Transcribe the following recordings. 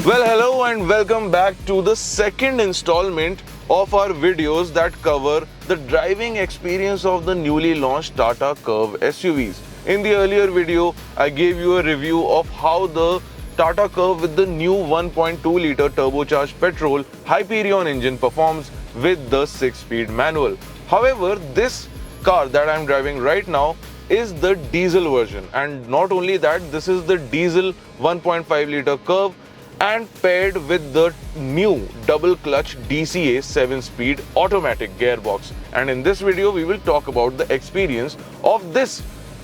Well, hello and welcome back to the second installment of our videos that cover the driving experience of the newly launched Tata Curvv SUVs. In the earlier video, I gave you a review of how the Tata Curvv with the new 1.2-litre turbocharged petrol Hyperion engine performs with the 6-speed manual. However, this car that I'm driving right now is the diesel version, and not only that, this is the diesel 1.5-litre Curvv and paired with the new double clutch DCA 7-speed automatic gearbox. And in this video we will talk about the experience of this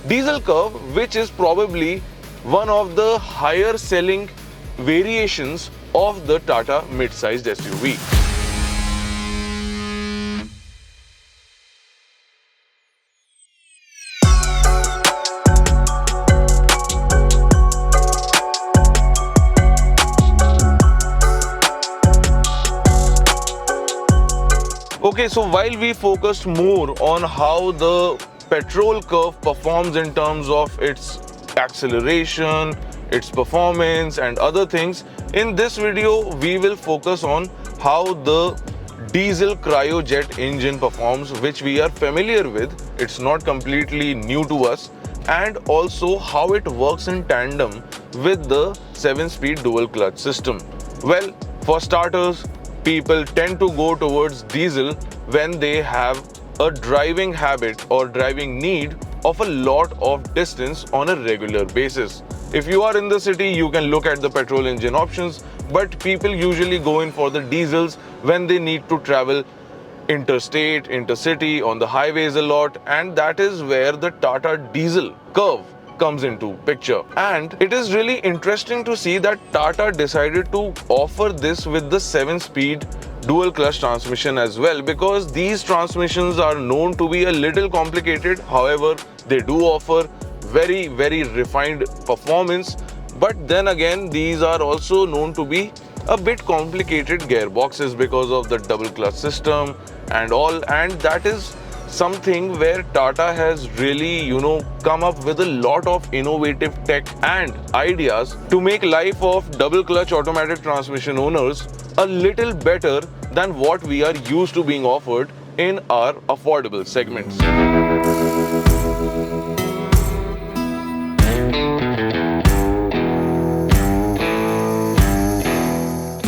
diesel Curvv, which is probably one of the higher selling variations of the Tata mid-sized SUV. Okay, so while we focused more on how the petrol Curvv performs in terms of its acceleration, its performance and other things, in this video we will focus on how the diesel Cryojet engine performs, which we are familiar with. It's not completely new to us, and also how it works in tandem with the 7-speed dual clutch system. Well, for starters, people tend to go towards diesel when they have a driving habit or driving need of a lot of distance on a regular basis. If you are in the city, you can look at the petrol engine options, but people usually go in for the diesels when they need to travel interstate, intercity, on the highways a lot, and that is where the Tata diesel Curvv comes into picture. And it is really interesting to see that Tata decided to offer this with the 7-speed dual clutch transmission as well, because these transmissions are known to be a little complicated. However, they do offer very refined performance, but then again these are also known to be a bit complicated gearboxes because of the double clutch system and all, and that is something where Tata has really, come up with a lot of innovative tech and ideas to make life of double clutch automatic transmission owners a little better than what we are used to being offered in our affordable segments.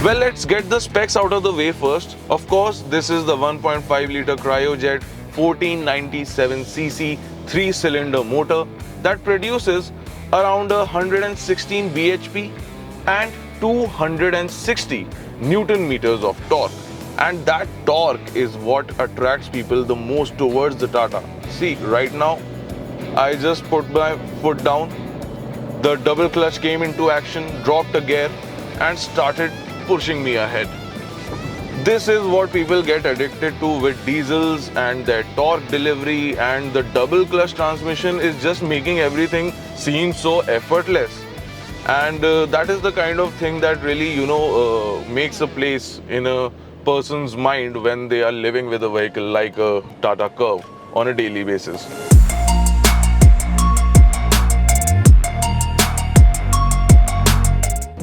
Well, let's get the specs out of the way first. Of course, this is the 1.5-litre Cryojet 1497cc 3-cylinder motor that produces around 116 bhp and 260 Newton meters of torque. And that torque is what attracts people the most towards the Tata. See, right now, I just put my foot down, the double clutch came into action, dropped a gear and started pushing me ahead. This is what people get addicted to with diesels, and their torque delivery and the double clutch transmission is just making everything seem so effortless. And that is the kind of thing that really, makes a place in a person's mind when they are living with a vehicle like a Tata Curvv on a daily basis.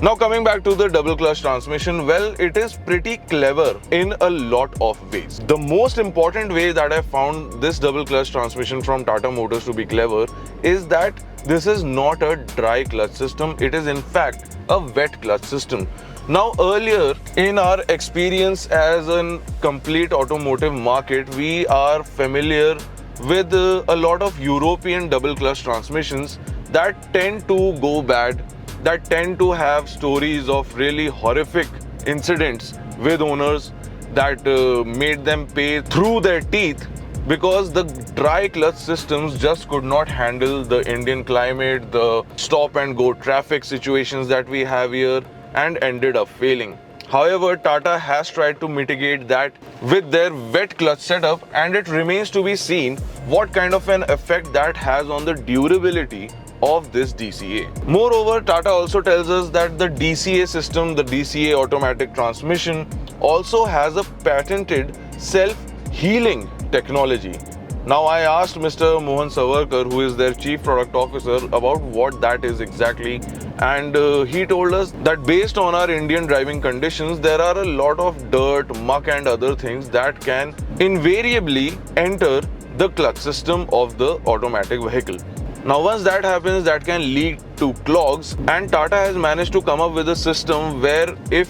Now coming back to the double clutch transmission, well, it is pretty clever in a lot of ways. The most important way that I found this double clutch transmission from Tata Motors to be clever is that this is not a dry clutch system, it is in fact a wet clutch system. Now earlier in our experience as a complete automotive market, we are familiar with a lot of European double clutch transmissions that tend to go bad, that tend to have stories of really horrific incidents with owners that made them pay through their teeth, because the dry clutch systems just could not handle the Indian climate, the stop and go traffic situations that we have here, and ended up failing. However, Tata has tried to mitigate that with their wet clutch setup, and it remains to be seen what kind of an effect that has on the durability of this DCA. Moreover, Tata also tells us that the DCA system, the DCA automatic transmission, also has a patented self-healing technology. Now, I asked Mr. Mohan Savarkar, who is their Chief Product Officer, about what that is exactly And he told us that based on our Indian driving conditions, there are a lot of dirt, muck and other things that can invariably enter the clutch system of the automatic vehicle. Now once that happens, that can lead to clogs, and Tata has managed to come up with a system where if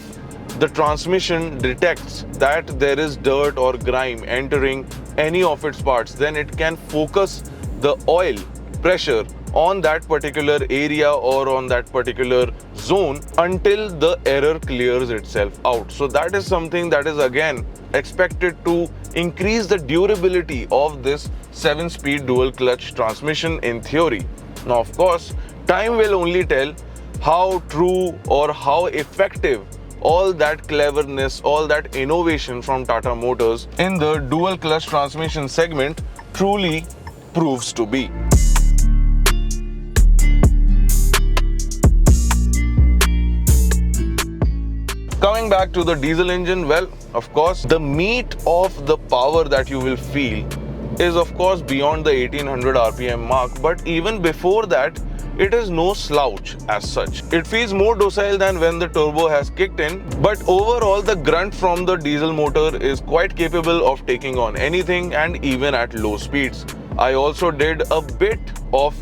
the transmission detects that there is dirt or grime entering any of its parts, then it can focus the oil pressure on that particular area or on that particular zone until the error clears itself out. So that is something that is again expected to increase the durability of this 7-speed dual clutch transmission in theory. Now of course, time will only tell how true or how effective all that cleverness, all that innovation from Tata Motors in the dual clutch transmission segment truly proves to be. Coming back to the diesel engine, well, of course, the meat of the power that you will feel is of course beyond the 1800 RPM mark, but even before that, it is no slouch as such. It feels more docile than when the turbo has kicked in, but overall the grunt from the diesel motor is quite capable of taking on anything and even at low speeds. I also did a bit of,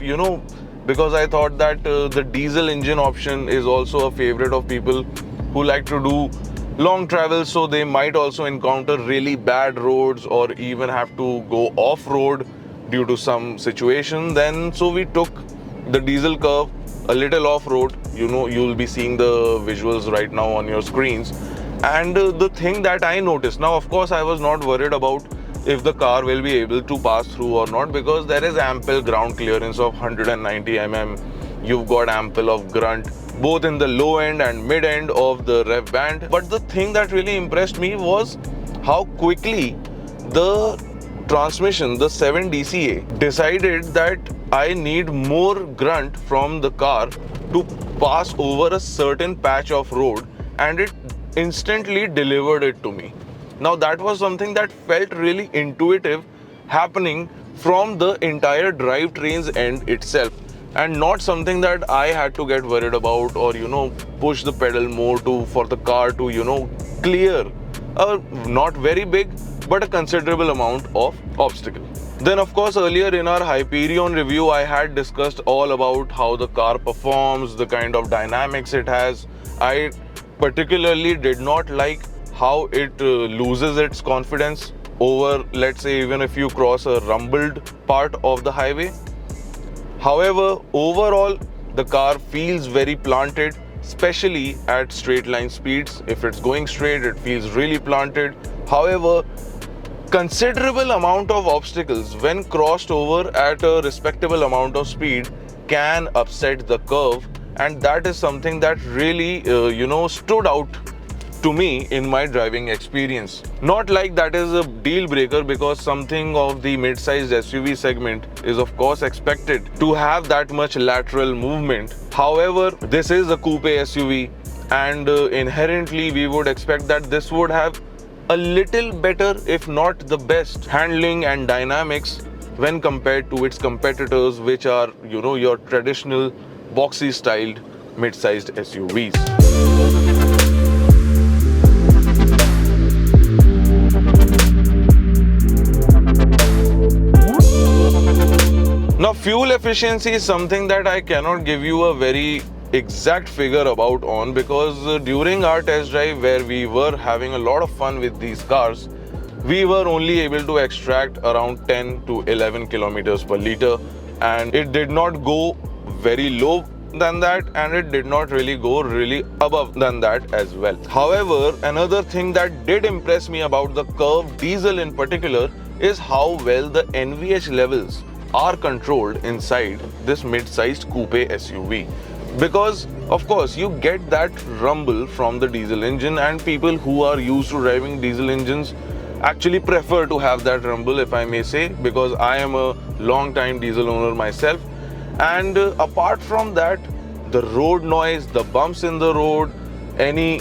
because I thought that the diesel engine option is also a favorite of people who like to do long travel, so they might also encounter really bad roads or even have to go off-road due to some situation. Then so we took the diesel curve a little off-road. You'll be seeing the visuals right now on your screens. And the thing that I noticed, now of course I was not worried about if the car will be able to pass through or not, because there is ample ground clearance of 190 mm. You've got ample of grunt both in the low end and mid end of the rev band. But the thing that really impressed me was how quickly the transmission, the 7DCA, decided that I need more grunt from the car to pass over a certain patch of road, and it instantly delivered it to me. Now that was something that felt really intuitive happening from the entire drivetrain's end itself, and not something that I had to get worried about or push the pedal more for the car to clear a not very big but a considerable amount of obstacle. Then of course, earlier in our Hyperion review, I had discussed all about how the car performs, the kind of dynamics it has. I particularly did not like how it loses its confidence over, let's say, even if you cross a rumbled part of the highway. However, overall, the car feels very planted, especially at straight line speeds. If it's going straight, it feels really planted. However, considerable amount of obstacles when crossed over at a respectable amount of speed can upset the curve, and that is something that really stood out to me in my driving experience. Not like that is a deal breaker, because something of the mid-sized SUV segment is of course expected to have that much lateral movement. However, this is a coupe SUV, and inherently we would expect that this would have a little better, if not the best, handling and dynamics when compared to its competitors, which are your traditional boxy styled mid-sized SUVs. Now, fuel efficiency is something that I cannot give you a very exact figure about on, because during our test drive, where we were having a lot of fun with these cars, we were only able to extract around 10 to 11 kilometers per liter, and it did not go very low than that, and it did not really go really above than that as well. However, another thing that did impress me about the Curvv diesel in particular is how well the NVH levels are controlled inside this mid-sized coupe SUV. Because of course you get that rumble from the diesel engine, and people who are used to driving diesel engines actually prefer to have that rumble, if I may say, because I am a long time diesel owner myself. And apart from that, the road noise, the bumps in the road, any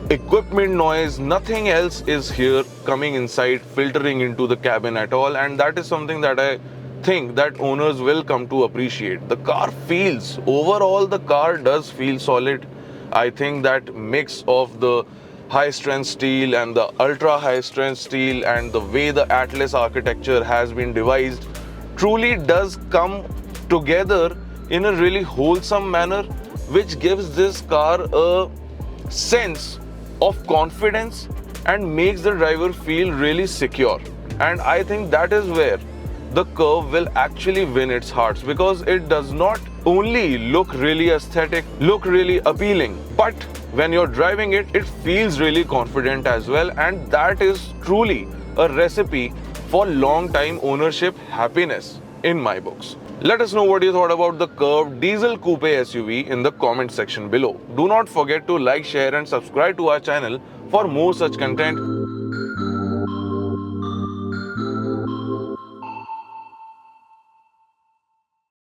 equipment noise, nothing else is here coming inside, filtering into the cabin at all. And that is something that I thing that owners will come to appreciate. The car feels, overall the car does feel solid. I think that mix of the high strength steel and the ultra high strength steel and the way the Atlas architecture has been devised truly does come together in a really wholesome manner, which gives this car a sense of confidence and makes the driver feel really secure. And I think that is where the Curvv will actually win its hearts, because it does not only look really aesthetic, look really appealing, but when you're driving it, it feels really confident as well, and that is truly a recipe for long time ownership happiness in my books. Let us know what you thought about the Curvv Diesel Coupe SUV in the comment section below. Do not forget to like, share and subscribe to our channel for more such content.